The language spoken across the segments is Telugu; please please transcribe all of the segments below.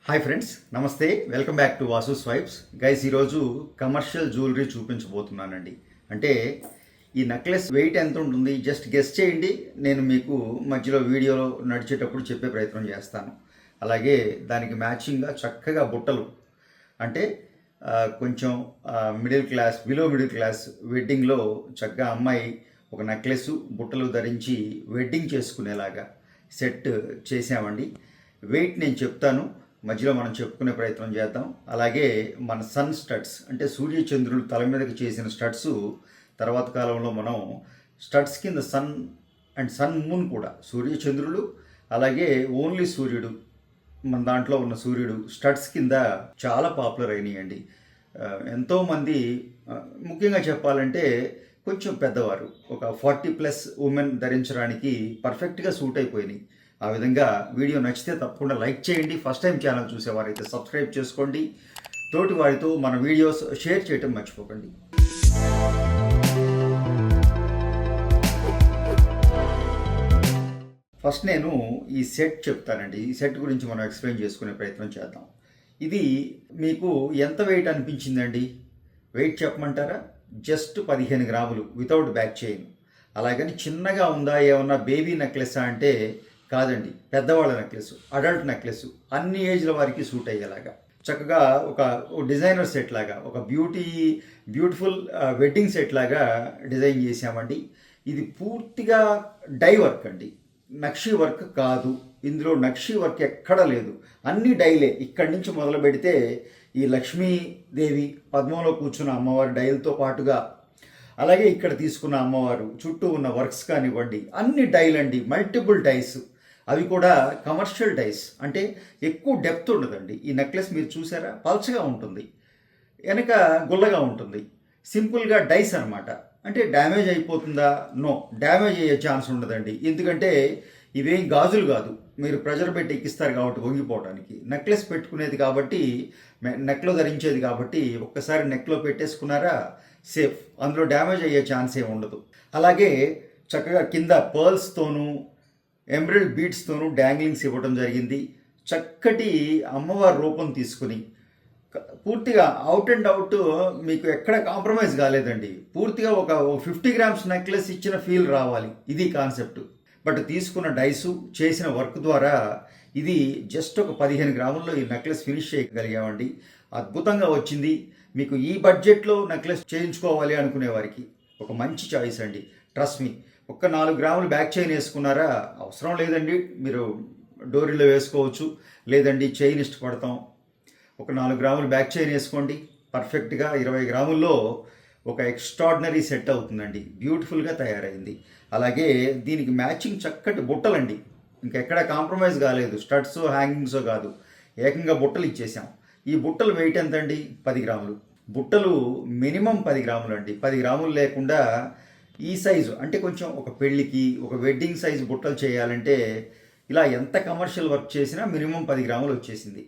హాయ్ ఫ్రెండ్స్, నమస్తే. Welcome back to Vasu swipes. Guys, ఈరోజు కమర్షియల్ జ్యువెలరీ చూపించబోతున్నానండి. అంటే ఈ నెక్లెస్ వెయిట్ ఎంత ఉంటుంది జస్ట్ గెస్ చేయండి. నేను మీకు మధ్యలో వీడియోలో నడిచేటప్పుడు చెప్పే ప్రయత్నం చేస్తాను. అలాగే దానికి మ్యాచింగ్గా చక్కగా బుట్టలు, అంటే కొంచెం middle class, below middle class వెడ్డింగ్లో చక్కగా అమ్మాయి ఒక నెక్లెస్ బుట్టలు ధరించి వెడ్డింగ్ చేసుకునేలాగా సెట్ చేసామండి. వెయిట్ నేను చెప్తాను, మధ్యలో మనం చెప్పుకునే ప్రయత్నం చేద్దాం. అలాగే మన సన్ స్టడ్స్, అంటే సూర్యచంద్రులు తల మీదకి చేసిన స్టడ్స్, తర్వాత కాలంలో మనం స్టడ్స్ కింద సన్ అండ్ సన్ మూన్ కూడా, సూర్యచంద్రులు అలాగే ఓన్లీ సూర్యుడు, మన దాంట్లో ఉన్న సూర్యుడు స్టడ్స్ కింద చాలా పాపులర్ అయినాయండి. ఎంతోమంది, ముఖ్యంగా చెప్పాలంటే కొంచెం పెద్దవారు, ఒక 40+ ఉమెన్ ధరించడానికి పర్ఫెక్ట్గా సూట్ అయిపోయినాయి. ఆ విధంగా వీడియో నచ్చితే తప్పకుండా లైక్ చేయండి. ఫస్ట్ టైం ఛానల్ చూసేవారైతే సబ్స్క్రైబ్ చేసుకోండి. తోటి వారితో మన వీడియోస్ షేర్ చేయటం మర్చిపోకండి. ఫస్ట్ నేను ఈ సెట్ చెప్తానండి. ఈ సెట్ గురించి మనం ఎక్స్ప్లెయిన్ చేసుకునే ప్రయత్నం చేద్దాం. ఇది మీకు ఎంత వెయిట్ అనిపించిందండి? వెయిట్ చెప్పమంటారా? జస్ట్ 15 గ్రాములు వితౌట్ బ్యాక్ చైన్. అలాగని చిన్నగా ఉందా, ఏమన్నా బేబీ నెక్లెస్ అంటే కాదండి, పెద్దవాళ్ళ నెక్లెస్, అడల్ట్ నెక్లెస్, అన్ని ఏజ్ల వారికి సూట్ అయ్యేలాగా చక్కగా ఒక డిజైనర్ సెట్ లాగా, ఒక బ్యూటిఫుల్ వెడ్డింగ్ సెట్ లాగా డిజైన్ చేసామండి. ఇది పూర్తిగా డై వర్క్ అండి, నక్షి వర్క్ కాదు. ఇందులో నక్షి వర్క్ ఎక్కడ లేదు, అన్ని డైలే. ఇక్కడి నుంచి మొదలు పెడితే ఈ లక్ష్మీదేవి పద్మంలో కూర్చున్న అమ్మవారి డైలతో పాటుగా, అలాగే ఇక్కడ తీసుకున్న అమ్మవారు చుట్టూ ఉన్న వర్క్స్ కానివ్వండి, అన్ని డైల్ అండి, మల్టిపుల్ డైస్. అవి కూడా కమర్షియల్ డైస్, అంటే ఎక్కువ డెప్త్ ఉండదండి. ఈ నెక్లెస్ మీరు చూసారా, పల్చగా ఉంటుంది, వెనక గుల్లగా ఉంటుంది, సింపుల్గా డైస్ అనమాట. అంటే డ్యామేజ్ అయిపోతుందా? నో, డ్యామేజ్ అయ్యే ఛాన్స్ ఉండదండి. ఎందుకంటే ఇవేం గాజులు కాదు, మీరు ప్రెజర్ పెట్టి ఎక్కిస్తారు కాబట్టి వంగిపోవడానికి. నెక్లెస్ పెట్టుకునేది కాబట్టి, నెక్లో ధరించేది కాబట్టి, ఒక్కసారి నెక్లో పెట్టేసుకున్నారా సేఫ్, అందులో డ్యామేజ్ అయ్యే ఛాన్స్ ఏమి ఉండదు. అలాగే చక్కగా కింద పర్ల్స్తోనూ ఎంబ్రాయిడ్ బీడ్స్తోనూ డ్యాంగ్లింగ్స్ ఇవ్వడం జరిగింది. చక్కటి అమ్మవారి రూపం తీసుకుని పూర్తిగా అవుట్ అండ్ అవుట్, మీకు ఎక్కడ కాంప్రమైజ్ కాలేదండి. పూర్తిగా ఒక 50 గ్రామ్స్ నెక్లెస్ ఇచ్చిన ఫీల్ రావాలి, ఇది కాన్సెప్ట్. బట్ తీసుకున్న డైసు, చేసిన వర్క్ ద్వారా ఇది జస్ట్ ఒక 15 గ్రాముల్లో ఈ నెక్లెస్ ఫినిష్ చేయగలిగామండి. అద్భుతంగా వచ్చింది. మీకు ఈ బడ్జెట్లో నెక్లెస్ చేయించుకోవాలి అనుకునే వారికి ఒక మంచి చాయిస్ అండి. Trust me. ఒక్క 4 గ్రాములు బ్యాక్ చైన్ వేసుకున్నారా, అవసరం లేదండి, మీరు డోరీలో వేసుకోవచ్చు. లేదండి చైన్ ఇష్టపడతాం, ఒక 4 గ్రాములు బ్యాక్ చైన్ వేసుకోండి. పర్ఫెక్ట్గా 20 గ్రాముల్లో ఒక ఎక్స్ట్రాడినరీ సెట్ అవుతుందండి. బ్యూటిఫుల్గా తయారైంది. అలాగే దీనికి మ్యాచింగ్ చక్కటి బుట్టలండి, ఇంకెక్కడ కాంప్రమైజ్ కాలేదు. స్టడ్స్, హ్యాంగింగ్స్ కాదు, ఏకంగా బుట్టలు ఇచ్చేసాం. ఈ బుట్టలు వెయిట్ ఎంత అండి? 10 గ్రాములు. బుట్టలు మినిమం 10 గ్రాములు అండి. 10 గ్రాములు లేకుండా ఈ సైజు, అంటే కొంచెం ఒక పెళ్ళికి, ఒక వెడ్డింగ్ సైజు బుట్టలు చేయాలంటే ఇలా ఎంత కమర్షియల్ వర్క్ చేసినా మినిమం 10 గ్రాములు వచ్చేసింది.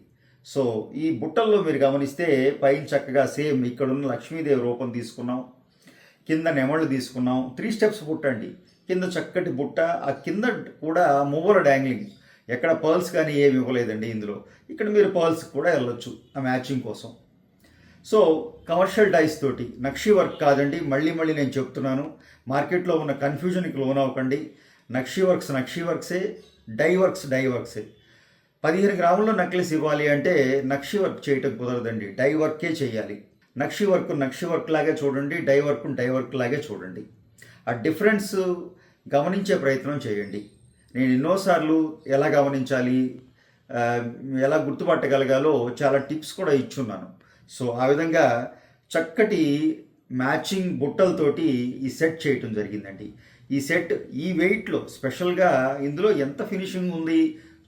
సో ఈ బుట్టల్లో మీరు గమనిస్తే పైన చక్కగా సేమ్ ఇక్కడున్న లక్ష్మీదేవి రూపం తీసుకున్నాం, కింద నెమళ్ళు తీసుకున్నాం. 3 స్టెప్స్ బుట్ట అండి. కింద చక్కటి బుట్ట, ఆ కింద కూడా మువ్వల డ్యాంగ్లింగ్, ఎక్కడ పర్ల్స్ కానీ ఏమి ఇవ్వలేదండి ఇందులో. ఇక్కడ మీరు పర్ల్స్ కూడా వెళ్ళొచ్చు ఆ మ్యాచింగ్ కోసం. సో కమర్షియల్ డైస్ తోటి, నక్షి వర్క్ కాదండి. మళ్ళీ నేను చెప్తున్నాను, మార్కెట్లో ఉన్న కన్ఫ్యూజన్కి లోన్ అవ్వకండి. నక్షి వర్క్సే, డై వర్క్సే. 15 గ్రాముల్లో నెక్లెస్ ఇవ్వాలి అంటే నక్షి వర్క్ చేయటం కుదరదండి, డై వర్కే చేయాలి. నక్షి వర్క్ లాగే చూడండి, డై వర్క్ లాగే చూడండి. ఆ డిఫరెన్స్ గమనించే ప్రయత్నం చేయండి. నేను ఎన్నోసార్లు ఎలా గమనించాలి, ఎలా గుర్తుపట్టగలగాలో చాలా టిప్స్ కూడా ఇచ్చున్నాను. సో ఆ విధంగా చక్కటి మ్యాచింగ్ బుట్టలతోటి ఈ సెట్ చేయటం జరిగిందండి. ఈ సెట్ ఈ వెయిట్లో స్పెషల్గా ఇందులో ఎంత ఫినిషింగ్ ఉంది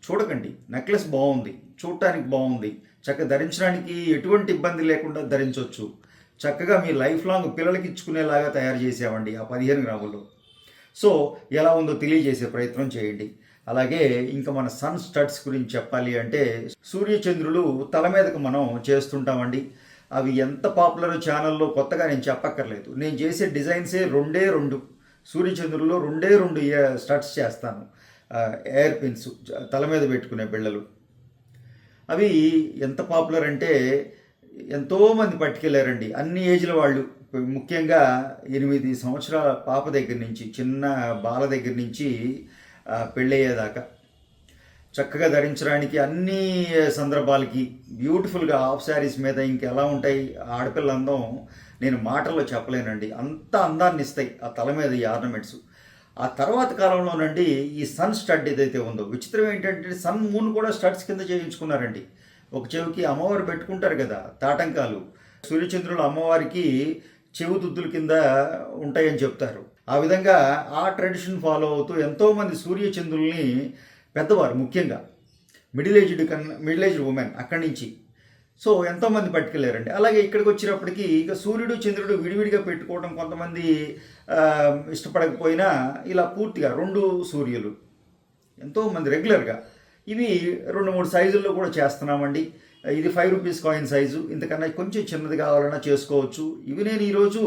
చూడకండి. నెక్లెస్ బాగుంది, చూడటానికి బాగుంది, చక్కగా ధరించడానికి ఎటువంటి ఇబ్బంది లేకుండా ధరించవచ్చు. చక్కగా మీ లైఫ్ లాంగ్ పిల్లలకి ఇచ్చుకునేలాగా తయారు చేసామండి ఆ 15 గ్రాముల్లో. సో ఎలా ఉందో తెలియజేసే ప్రయత్నం చేయండి. అలాగే ఇంకా మన సన్ స్టడ్స్ గురించి చెప్పాలి అంటే, సూర్యచంద్రులు తల మీదకు మనం చేస్తుంటామండి. అవి ఎంత పాపులర్ ఛానల్లో కొత్తగా నేను చెప్పక్కర్లేదు. నేను చేసే డిజైన్సే 2 సూర్యచంద్రుల్లో 2 స్టడ్స్ చేస్తాను. ఎయిర్ పిన్స్, తల మీద పెట్టుకునే బిళ్ళలు. అవి ఎంత పాపులర్ అంటే ఎంతోమంది పట్టుకెళ్ళారండి, అన్ని ఏజ్ల వాళ్ళు. ముఖ్యంగా 8 సంవత్సరాల పాప దగ్గర నుంచి, చిన్న బాల దగ్గర నుంచి పెళ్ళయ్యేదాకా చక్కగా ధరించడానికి అన్ని సందర్భాలకి బ్యూటిఫుల్గా హాఫ్ శారీస్ మీద ఇంకెలా ఉంటాయి ఆడపిల్ల అందం, నేను మాటల్లో చెప్పలేనండి. అంత అందాన్ని ఇస్తాయి ఆ తల మీద ఈ ఆర్నమెంట్స్. ఆ తర్వాత కాలంలోనండి ఈ సన్ స్టడ్ ఏదైతే ఉందో, విచిత్రం ఏంటంటే సన్ మూన్ కూడా స్టడ్స్ కింద చేయించుకున్నారండి. ఒక చెవికి అమ్మవారు పెట్టుకుంటారు కదా తాటంకాలు, సూర్యచంద్రులు అమ్మవారికి చెవు దుద్దుల కింద ఉంటాయని చెప్తారు. ఆ విధంగా ఆ ట్రెడిషన్ ఫాలో అవుతూ ఎంతోమంది సూర్యచంద్రుల్ని పెద్దవారు, ముఖ్యంగా మిడిల్ ఏజ్డ్ ఉమెన్ అక్కడి నుంచి సో ఎంతోమంది పట్టుకెళ్ళారండి. అలాగే ఇక్కడికి వచ్చినప్పటికీ ఇక సూర్యుడు చంద్రుడు విడివిడిగా పెట్టుకోవడం కొంతమంది ఇష్టపడకపోయినా ఇలా పూర్తిగా 2 సూర్యులు ఎంతోమంది రెగ్యులర్గా ఇవి 2-3 సైజుల్లో కూడా చేస్తున్నామండి. ఇది 5 రూపీస్ కాయిన్ సైజు, ఇంతకన్నా కొంచెం చిన్నది కావాలన్నా చేసుకోవచ్చు. ఇవి నేను ఈరోజు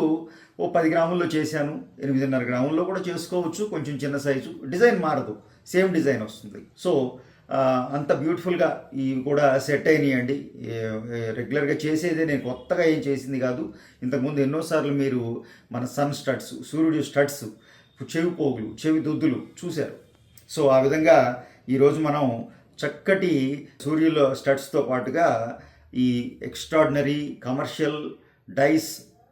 10 గ్రాముల్లో చేశాను, 8.5 గ్రాముల్లో కూడా చేసుకోవచ్చు. కొంచెం చిన్న సైజు, డిజైన్ మారదు, సేమ్ డిజైన్ వస్తుంది. సో అంత బ్యూటిఫుల్గా ఇవి కూడా సెట్ అయినాయండి. రెగ్యులర్గా చేసేదే, నేను కొత్తగా ఏం చేసింది కాదు. ఇంతకుముందు ఎన్నోసార్లు మీరు మన సన్ స్టడ్స్, సూర్యుడి స్టడ్స్, చెవి పోగులు, చెవి దుద్దులు చూశారు. సో ఆ విధంగా ఈరోజు మనం చక్కటి సూర్యుల స్టడ్స్తో పాటుగా ఈ ఎక్స్ట్రాడినరీ కమర్షియల్ డైస్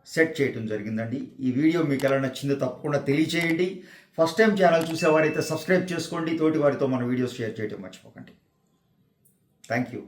సెట్ చేయడం జరిగిందండి. ఈ వీడియో మీకు ఎలా నచ్చిందో తప్పకుండా తెలియచేయండి. ఫస్ట్ టైం ఛానల్ చూసేవారైతే సబ్స్క్రైబ్ చేసుకోండి. తోటి వారితో మన వీడియోస్ షేర్ చేయడం మర్చిపోకండి. Thank you.